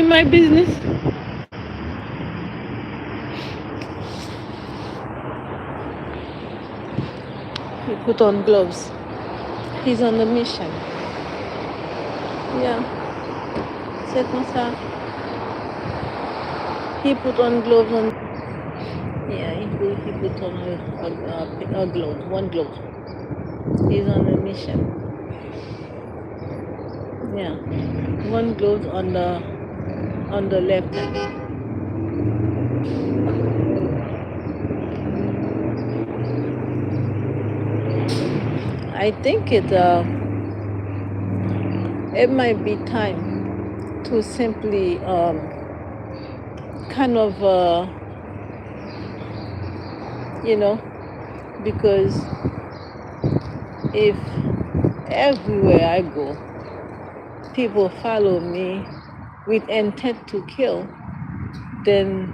in my business. He put on gloves. He's on the mission. Yeah. C'est comme ça. He put on gloves on. Yeah, he put on a glove, one glove. He's on the mission. Yeah, one glove on the left hand. I think it might be time to simply kind of because if everywhere I go people follow me with intent to kill, then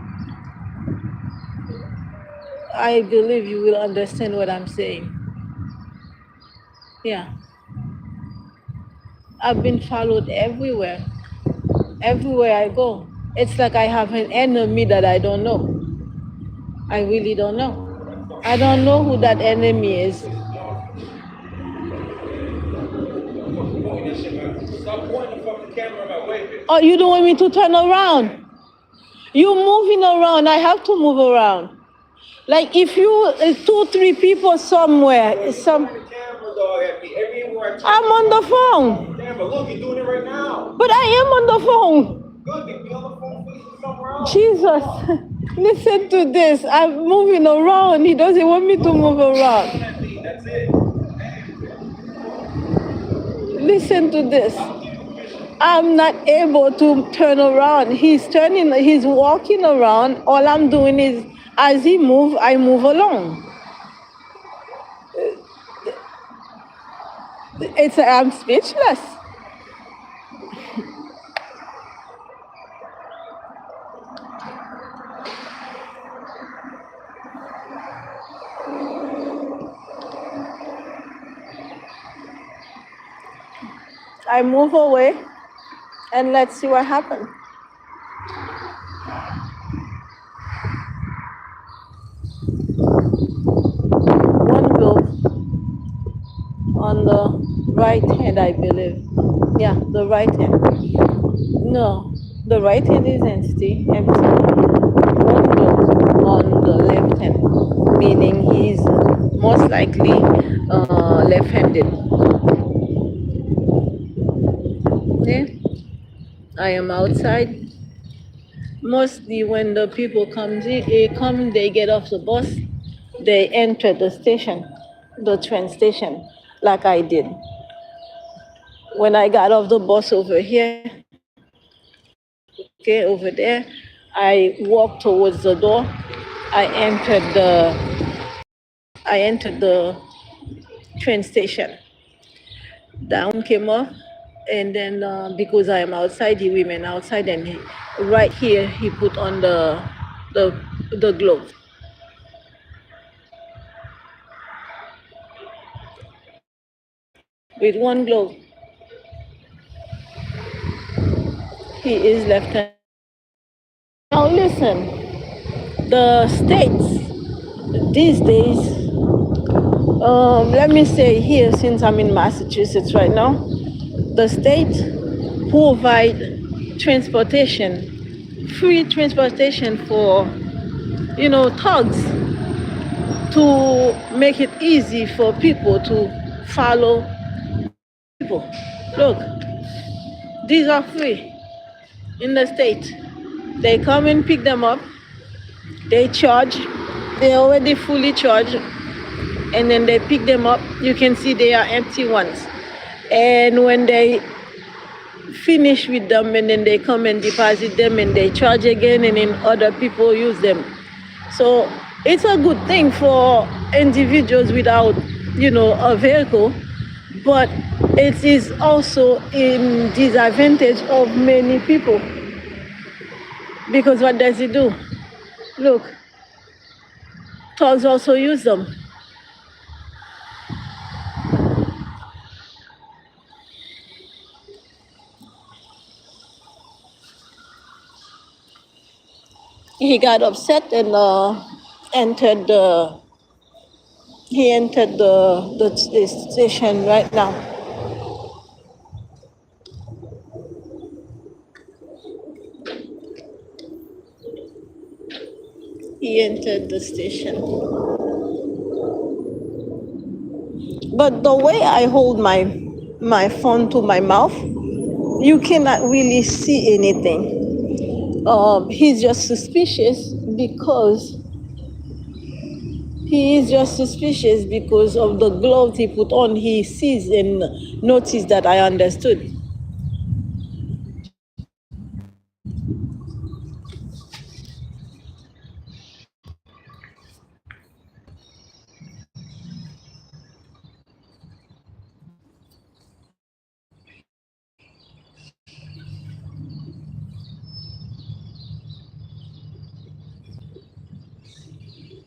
I believe you will understand what I'm saying. Yeah. I've been followed everywhere. Everywhere I go. It's like I have an enemy that I don't know. I really don't know. I don't know who that enemy is. Stop pointing from the camera by waving. Oh, you don't want me to turn around? You're moving around. I have to move around. Like if you 2-3 people somewhere, I'm on the phone. Yeah, but look, you're doing it right now. But I am on the phone. Good, be on the phone facing somewhere else. Jesus, listen to this. I'm moving around. He doesn't want me to move around. That's it. Listen to this. I'm not able to turn around. He's walking around. All I'm doing is, as he moves, I move along. I'm speechless. I move away and let's see what happens. One glove on the right hand, I believe. Yeah, the right hand. No, the right hand is empty. One glove on the left hand, meaning he's most likely left-handed. Okay, I am outside. Mostly when the people they get off the bus, they enter the station, the train station, like I did. When I got off the bus over here, okay, over there, I walked towards the door. I entered the train station. Down came off, and then because I am outside, he remained outside, and right here he put on the glove. With one glove, he is left-handed. Now listen, the states these days, let me say here, since I'm in Massachusetts right now, the state provide transportation, free transportation for, thugs, to make it easy for people to follow people. Look, these are free in the state. They come and pick them up, they charge, they're already fully charged, and then they pick them up. You can see they are empty ones. And when they finish with them, and then they come and deposit them and they charge again, and then other people use them. So it's a good thing for individuals without, a vehicle, but it is also in disadvantage of many people. Because what does it do? Look, thugs also use them. he got upset and entered the he entered the station right now. He entered the station. But the way I hold my phone to my mouth, you cannot really see anything. He's just suspicious because he is just suspicious because of the gloves he put on. He sees and noticed that I understood.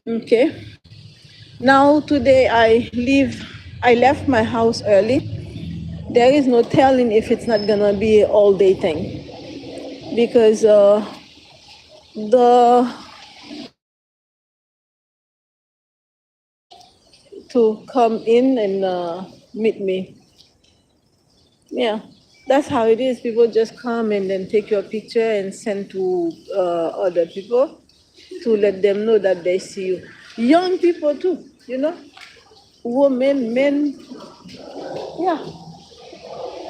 Okay. Now today I left my house early. There is no telling if it's not gonna be an all day thing because the to come in and meet me. Yeah, that's how it is. People just come and then take your picture and send to other people to let them know that they see you. Young people too, women, men. Yeah,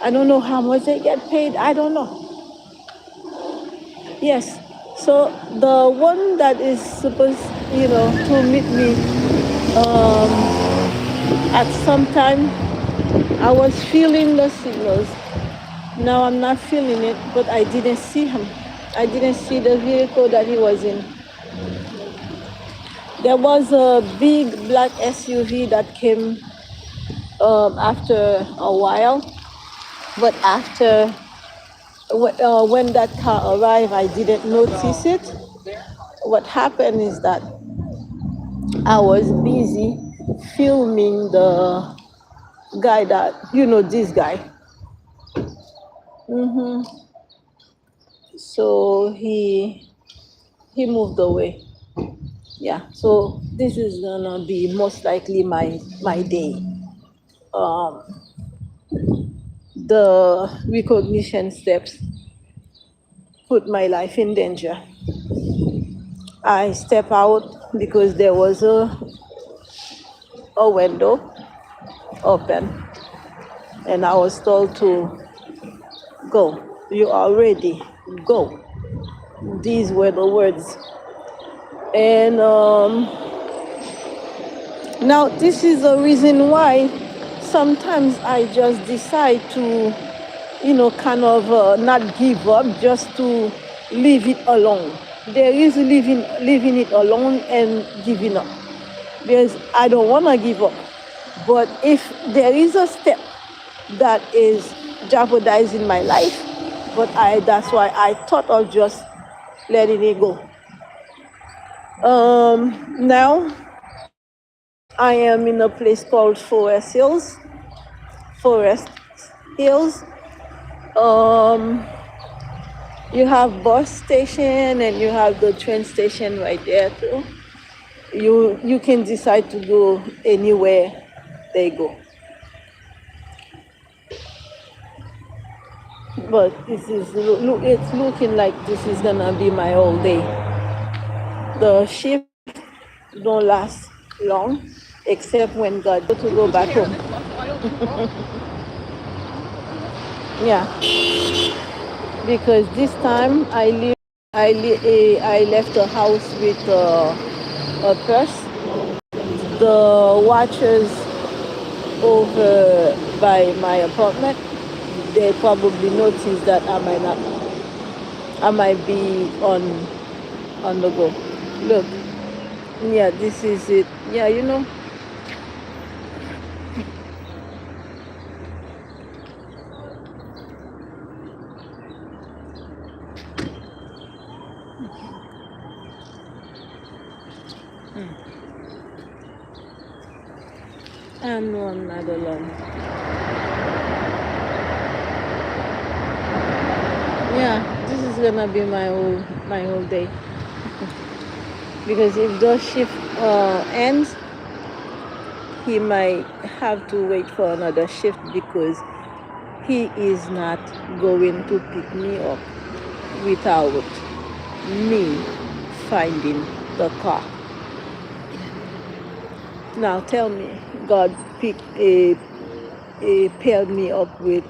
I don't know how much they get paid. I don't know. Yes. So the one that is supposed, to meet me at some time, I was feeling the signals. Now I'm not feeling it, but I didn't see him. I didn't see the vehicle that he was in. There was a big black SUV that came after a while, but when that car arrived, I didn't notice it. What happened is that I was busy filming the guy this guy. So he moved away. Yeah. So this is gonna be most likely my day. Um, the recognition steps put my life in danger. I step out because there was a window open, and I was told to go. You are ready. Go. These were the words. And now this is the reason why sometimes I just decide to, kind of not give up, just to leave it alone. There is leaving it alone and giving up. Because I don't want to give up. But if there is a step that is jeopardizing my life, that's why I thought of just letting it go. Now I am in a place called Forest Hills. You have bus station and you have the train station right there too. You can decide to go anywhere they go. But it's looking like this is gonna be my whole day. The shift don't last long, except when God to go back home. Yeah, because this time I left the house with a purse. The watchers over by my apartment, they probably noticed that I might be on the go. Look, yeah, this is it. Yeah, I know I'm not alone. Yeah, this is gonna be my whole day. Because if the shift ends, he might have to wait for another shift because he is not going to pick me up without me finding the car. Now tell me, God paired me up with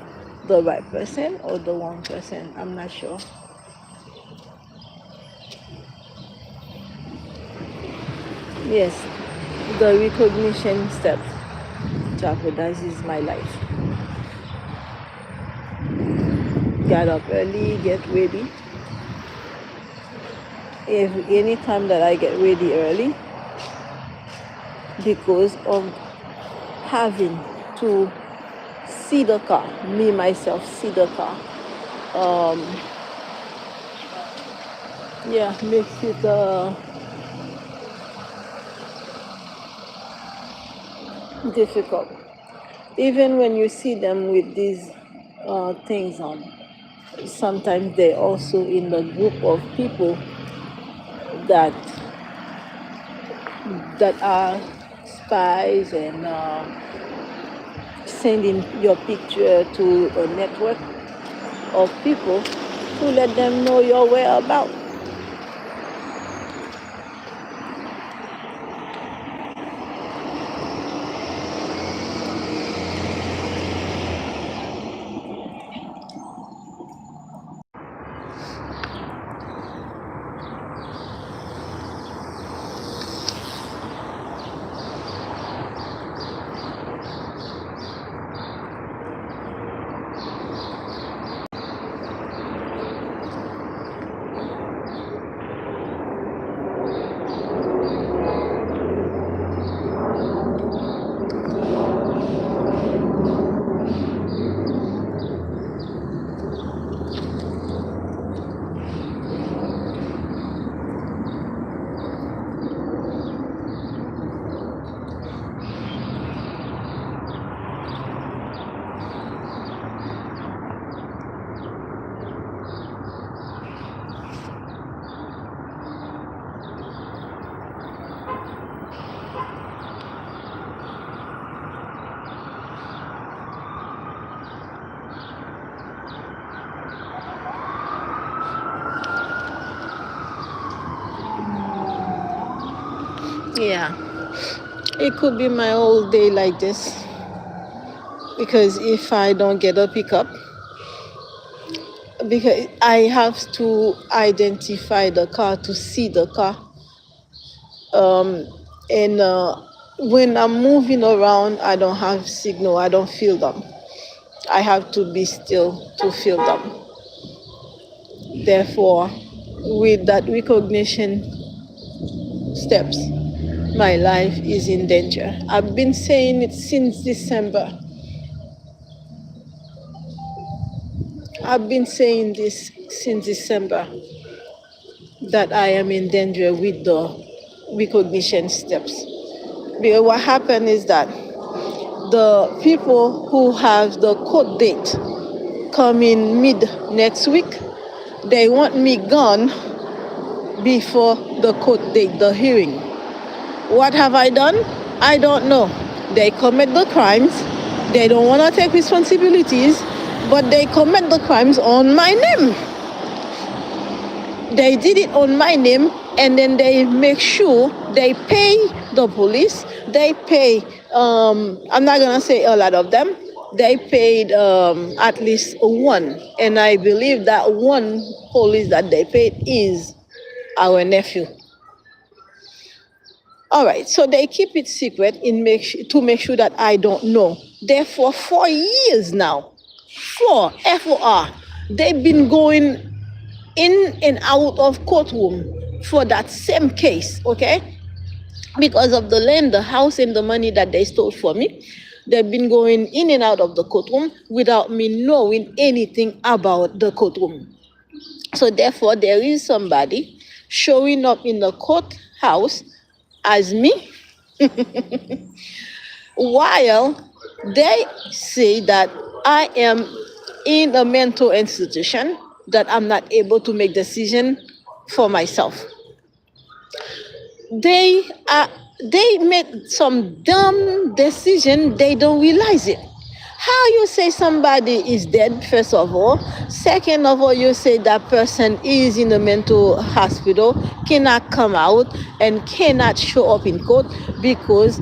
the right person or the wrong person? I'm not sure. Yes, the recognition step jeopardizes my life. Get up early, get ready. If any time that I get ready early, because of having to see the car, me myself see the car, yeah, makes it difficult. Even when you see them with these things on, sometimes they're also in the group of people that are spies and sending your picture to a network of people to let them know your whereabouts. Yeah, it could be my whole day like this because if I don't get a pickup, because I have to identify the car to see the car, and when I'm moving around, I don't have signal. I don't feel them. I have to be still to feel them. Therefore, with that recognition steps, my life is in danger. I've been saying it since December. I've been saying this since December that I am in danger with the recognition steps. Because what happened is that the people who have the court date coming mid next week, they want me gone before the court date, the hearing. What have I done? I don't know. They commit the crimes. They don't want to take responsibilities, but they commit the crimes on my name. They did it on my name, and then they make sure they pay the police. They pay, I'm not going to say a lot of them. They paid at least one. And I believe that one police that they paid is our nephew. All right, so they keep it secret to make sure that I don't know. Therefore, 4 years now, FOR, they've been going in and out of courtroom for that same case, okay? Because of the land, the house, and the money that they stole from me, they've been going in and out of the courtroom without me knowing anything about the courtroom. So therefore, there is somebody showing up in the courthouse as me, while they say that I am in a mental institution, that I'm not able to make decision for myself. they are they made some dumb decision. They don't realize it. How you say somebody is dead, first of all. Second of all, you say that person is in a mental hospital, cannot come out and cannot show up in court because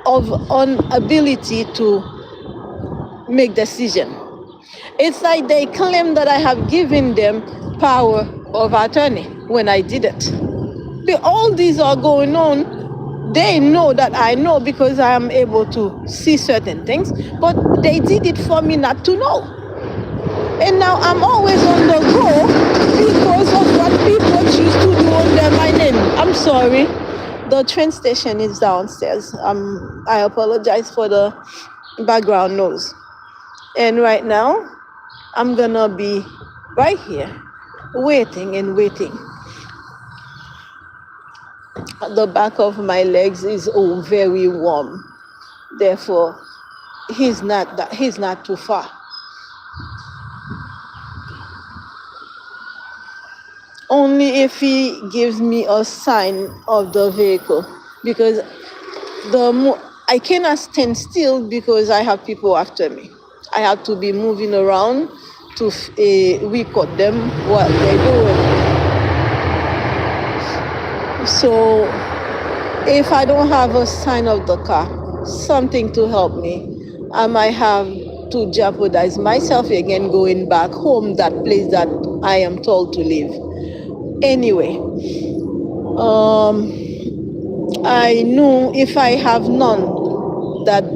of inability to make decision. It's like they claim that I have given them power of attorney when I didn't. All these are going on. They know that I know because I am able to see certain things, but they did it for me not to know. And now I'm always on the go because of what people choose to do under my name. I'm sorry. The train station is downstairs. I apologize for the background noise. And right now, I'm gonna be right here, waiting and waiting. The back of my legs is very warm. Therefore, he's not too far. Only if he gives me a sign of the vehicle, because I cannot stand still because I have people after me. I have to be moving around to record them what they're doing. So if I don't have a sign of the car, something to help me, I might have to jeopardize myself again going back home, that place that I am told to live. Anyway, I knew if I have none that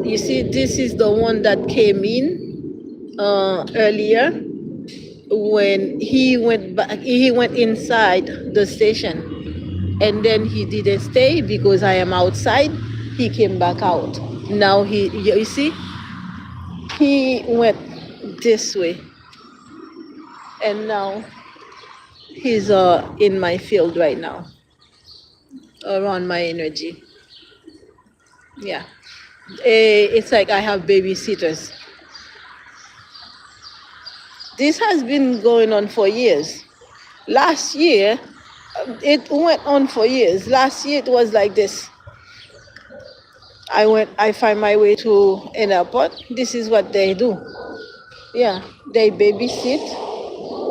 you see, this is the one that came in earlier when he went inside the station, and then he didn't stay because I am outside. He came back out. Now you see, he went this way, and now he's in my field right now, around my energy. Yeah, it's like I have babysitters. This has been going on for years. Last year, it went on for years. Last year it was like this. I find my way to an airport. This is what they do. Yeah, they babysit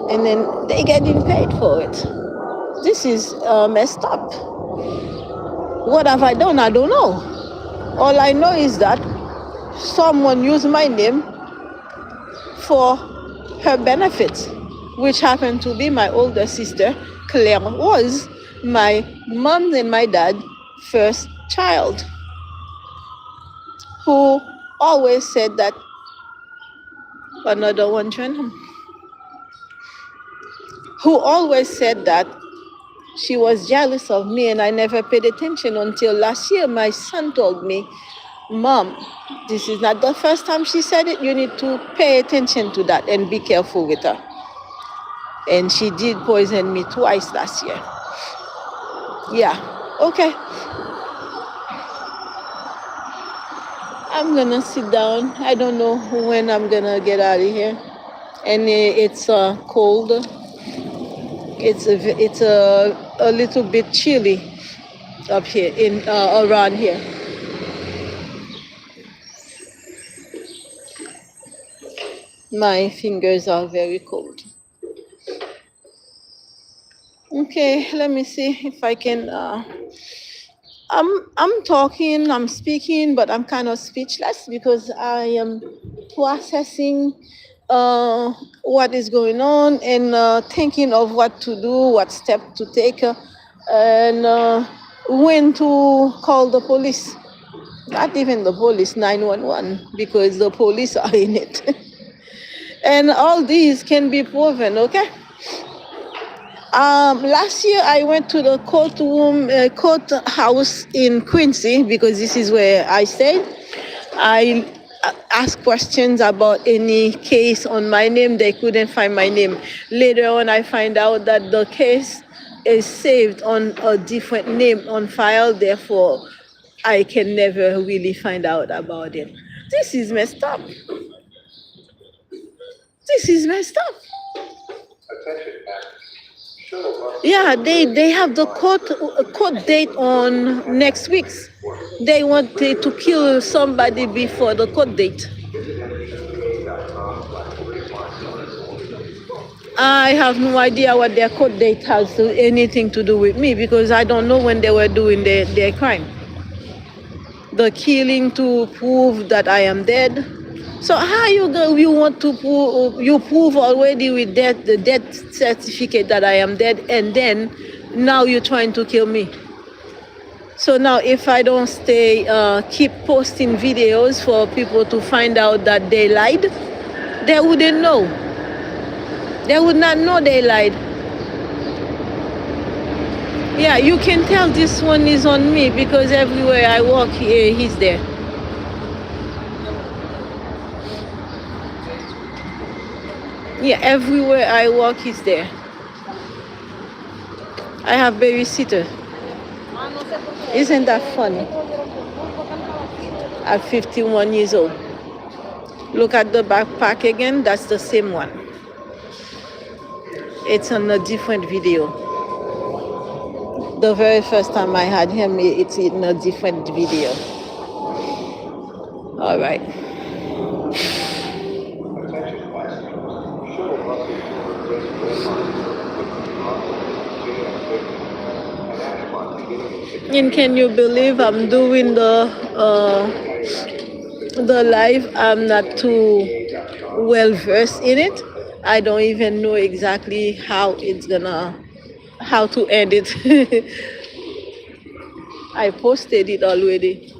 and then they getting paid for it. This is messed up. What have I done? I don't know. All I know is that someone used my name for her benefits, which happened to be my older sister. Claire was my mom and my dad first child, who always said that another one trend, who always said that she was jealous of me, and I never paid attention until last year. My son told me, Mom, this is not the first time she said it. You need to pay attention to that and be careful with her. And she did poison me twice last year. Yeah, okay. I'm gonna sit down. I don't know when I'm gonna get out of here. And it's cold. It's a little bit chilly up here, in around here. My fingers are very cold. Okay, let me see if I can. I'm talking, I'm speaking, but I'm kind of speechless because I am processing what is going on, and thinking of what to do, what step to take, and when to call the police. Not even the police, 911, because the police are in it. And all these can be proven, okay? Last year I went to the courthouse in Quincy, because this is where I stayed. I asked questions about any case on my name. They couldn't find my name. Later on, I find out that the case is saved on a different name on file. Therefore, I can never really find out about it. This is messed up. This is messed up. Attention, passengers. Shuttle bus Yeah, they have the court date on next week's. They wanted to kill somebody before the court date. I have no idea what their court date has anything to do with me, because I don't know when they were doing their crime. The killing to prove that I am dead. So how you want to prove already with the death certificate that I am dead, and then now you're trying to kill me. So now if I don't keep posting videos for people to find out that they lied, they wouldn't know. They would not know they lied. Yeah, you can tell this one is on me, because everywhere I walk, he's there. Yeah, everywhere I walk, he's there. I have babysitter. Isn't that funny? At 51 years old. Look at the backpack again. That's the same one. It's on a different video. The very first time I had him, it's in a different video. All right. And can you believe I'm doing the live? I'm not too well versed in it. I don't even know exactly how to end it. I posted it already.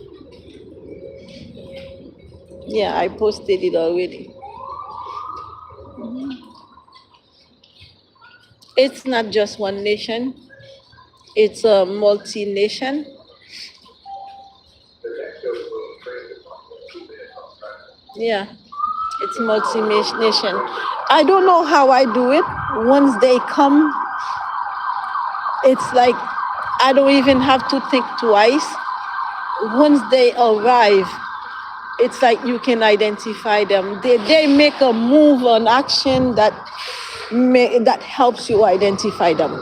Yeah, I posted it already. It's not just one nation. It's a multi-nation. Yeah, it's multi-nation. I don't know how I do it. Once they come, it's like I don't even have to think twice. Once they arrive, it's like you can identify them. They make a move, an action that helps you identify them.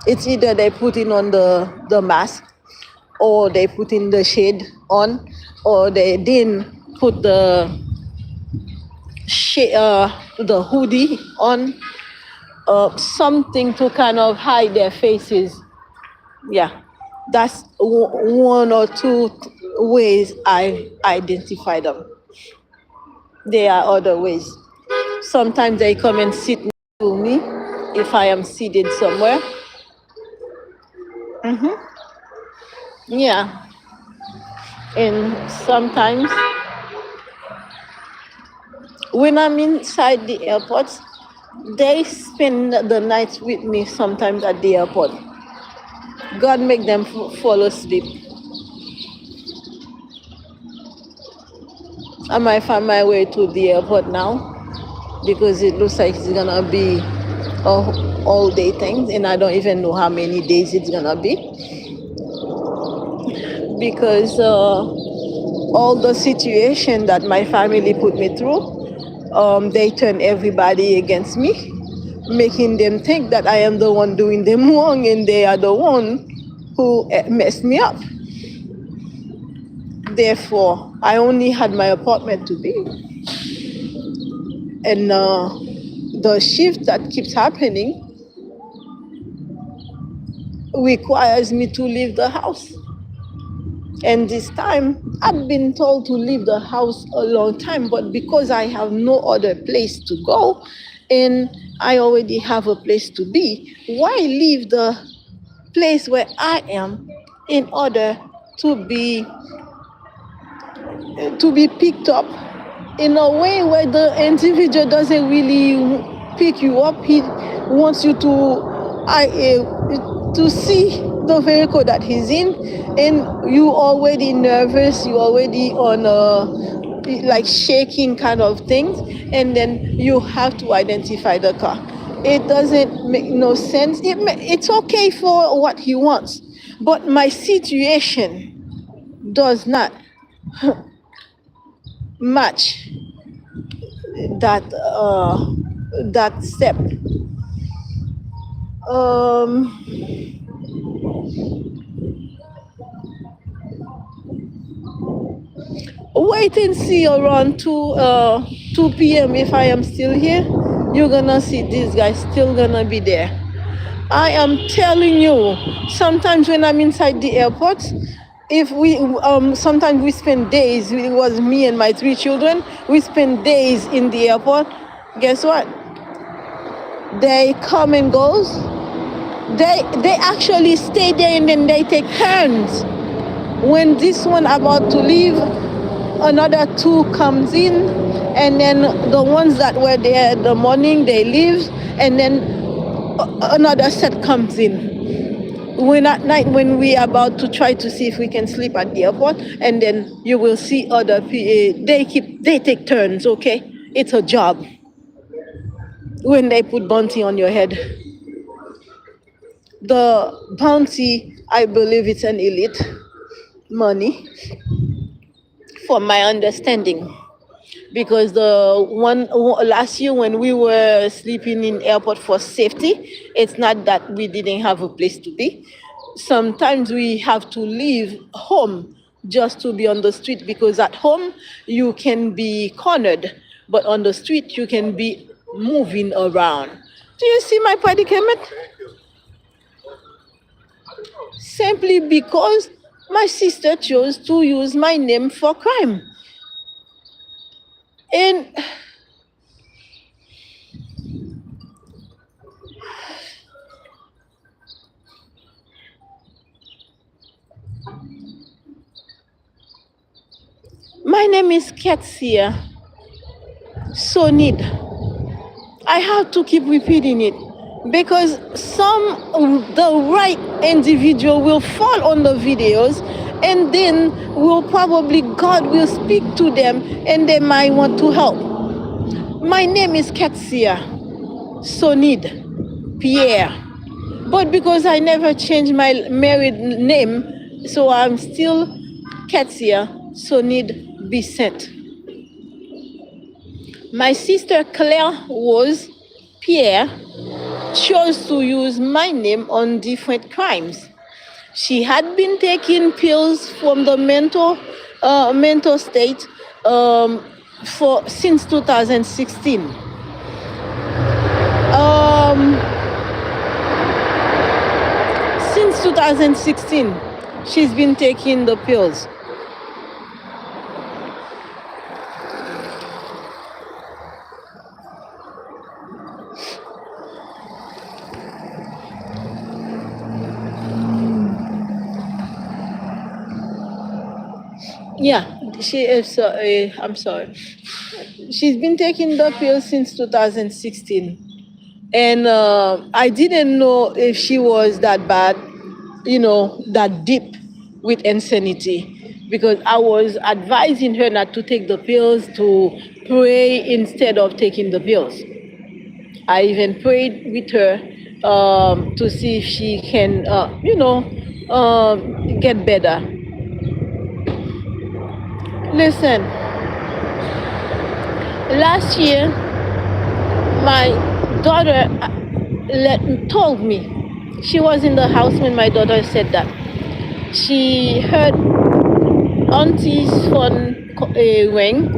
It's either they put in on the mask, or they put in the shade on, or they didn't put the hoodie on, something to kind of hide their faces. Yeah, that's one or two ways I identify them. There are other ways. Sometimes they come and sit next to me if I am seated somewhere. Yeah. And sometimes when I'm inside the airport, they spend the night with me sometimes at the airport. God make them fall asleep. I might find my way to the airport now, because it looks like it's gonna be a all day thing, and I don't even know how many days it's gonna be, because all the situation that my family put me through, they turn everybody against me, making them think that I am the one doing them wrong, and they are the one who messed me up. Therefore, I only had my apartment to be. And the shift that keeps happening requires me to leave the house. And this time, I've been told to leave the house a long time, but because I have no other place to go, and I already have a place to be, why leave the place where I am in order to be picked up in a way where the individual doesn't really pick you up? He wants you to see the vehicle that he's in, and you already nervous, you already on like shaking kind of things, and then you have to identify the car. It doesn't make no sense. It's okay for what he wants, but my situation does not match that that step. Um, Wait and see around 2 p.m. if I am still here. You're gonna see this guy still gonna be there. I am telling you, sometimes when I'm inside the airport, if we sometimes we spend days, it was me and my 3 children, we spend days in the airport. Guess what? They come and goes. They actually stay there and then they take turns. When this one about to leave, another two comes in, and then the ones that were there the morning they leave, and then another set comes in. When at night, when we are about to try to see if we can sleep at the airport, and then you will see other people. They take turns. Okay, it's a job. When they put bounty on your head, the bounty, I believe it's an elite money, from my understanding. Because the one last year when we were sleeping in airport for safety, it's not that we didn't have a place to be. Sometimes we have to leave home just to be on the street, because at home you can be cornered, but on the street you can be moving around. Do you see my predicament? Simply because my sister chose to use my name for crime. And my name is Ketsia Sonid. I have to keep repeating it because the right individual will fall on the videos, and then God will speak to them and they might want to help. My name is Ketsia Sonid Pierre. But because I never changed my married name, so I'm still Ketsia Sonid Bissett. My sister Claire Rose Pierre chose to use my name on different crimes. She had been taking pills from the mental state since 2016. Since 2016, she's been taking the pills. Yeah, she is. I'm sorry. She's been taking the pills since 2016. And I didn't know if she was that bad, that deep with insanity, because I was advising her not to take the pills, to pray instead of taking the pills. I even prayed with her to see if she can, get better. Listen, last year, my daughter told me, she was in the house when my daughter said that. She heard auntie's phone ring,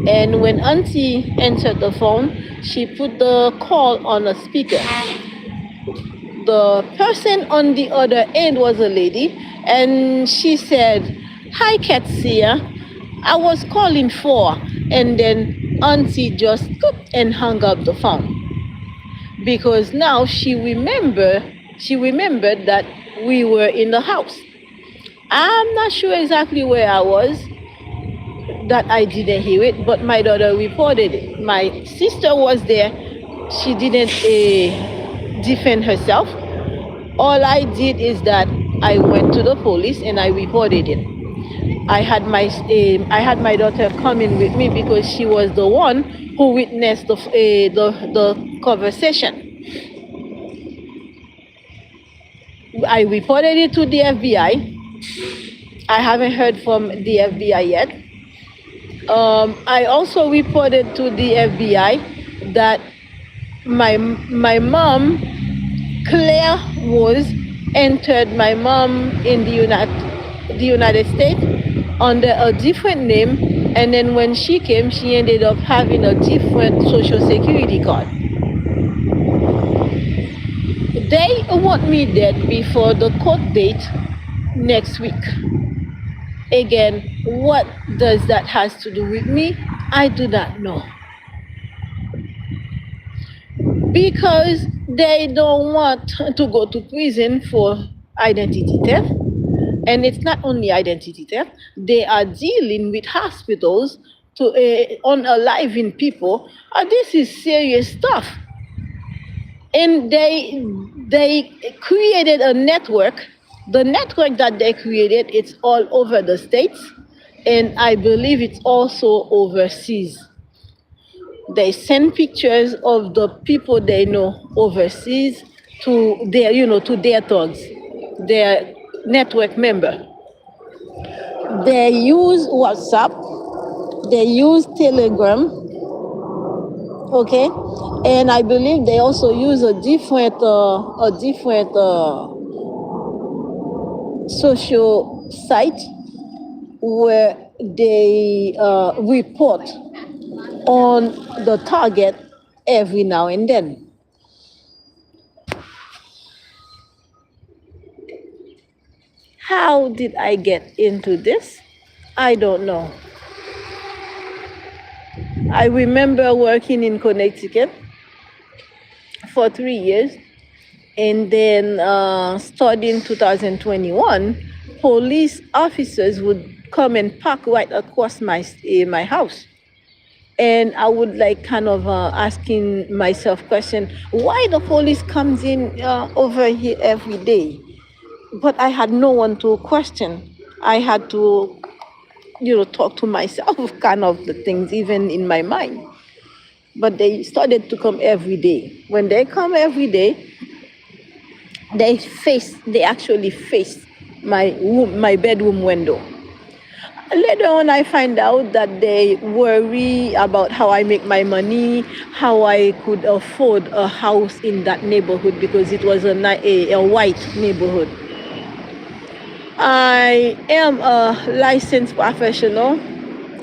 and when auntie answered the phone, she put the call on a speaker. The person on the other end was a lady, and she said, "Hi, Katsia. I was calling for," and then auntie just and hung up the phone, because now she remembered that we were in the house. I'm not sure exactly where I was, that I didn't hear it, but my daughter reported it. My sister was there. She didn't defend herself. All I did is that I went to the police and I reported it. I had my daughter coming with me because she was the one who witnessed the conversation. I reported it to the FBI. I haven't heard from the FBI yet. I also reported to the FBI that my mom, Claire Rose, entered my mom in the United States under a different name, and then when she came, she ended up having a different social security card. They want me dead before the court date next week. Again, what does that has to do with me? I do not know. Because they don't want to go to prison for identity theft. And it's not only identity theft, they are dealing with hospitals to unaliving people. This is serious stuff. And they created a network. The network that they created, it's all over the states, and I believe it's also overseas. They send pictures of the people they know overseas to their thugs, their network member. They use WhatsApp, they use Telegram, okay, and I believe they also use a different social site where they report on the target every now and then. How did I get into this? I don't know. I remember working in Connecticut for 3 years, and then starting 2021, police officers would come and park right across my house. And I would like kind of asking myself question, why the police comes in over here every day? But I had no one to question. I had to, talk to myself kind of the things even in my mind. But they started to come every day. When they come every day, they actually face my bedroom window. Later on, I find out that they worry about how I make my money, how I could afford a house in that neighborhood because it was a white neighborhood. I am a licensed professional.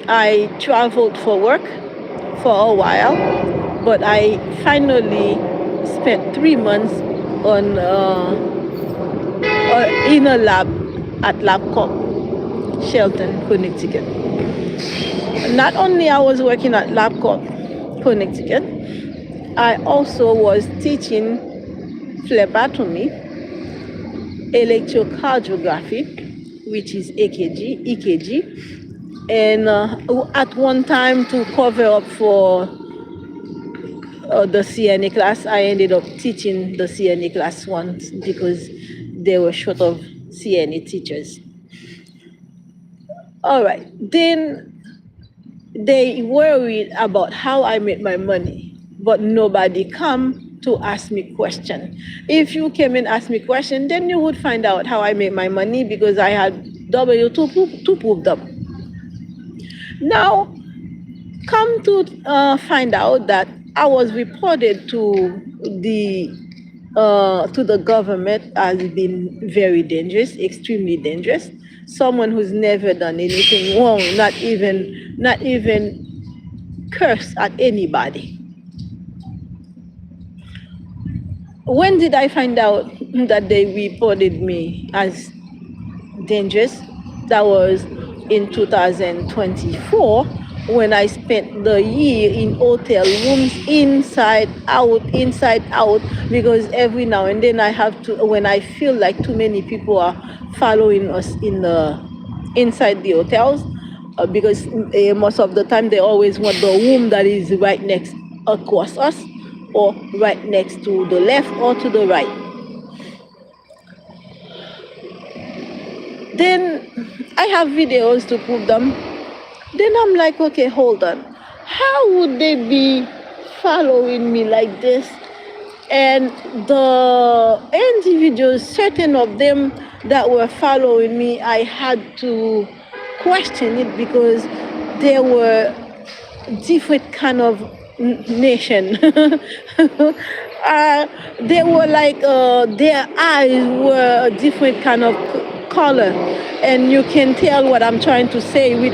I traveled for work for a while, but I finally spent 3 months on in a lab at LabCorp, Shelton, Connecticut. Not only I was working at LabCorp, Connecticut, I also was teaching phlebotomy, electrocardiography, which is EKG, and at one time to cover up for the CNA class, I ended up teaching the CNA class once because they were short of CNA teachers. All right, then they worried about how I made my money, but nobody come to ask me question. If you came and asked me question, then you would find out how I made my money because I had W-2 to prove them. Now, come to find out that I was reported to the government as being very dangerous, extremely dangerous. Someone who's never done anything wrong, not even curse at anybody. When did I find out that they reported me as dangerous? That was in 2024 when I spent the year in hotel rooms, inside out, because every now and then I have to, when I feel like too many people are following us inside the hotels, because most of the time they always want the room that is right next across us, or right next to the left or to the right. Then I have videos to prove them. Then I'm like, okay, hold on. How would they be following me like this? And the individuals, certain of them that were following me, I had to question it because there were different kind of nation. They were like their eyes were a different kind of color, and you can tell what I'm trying to say without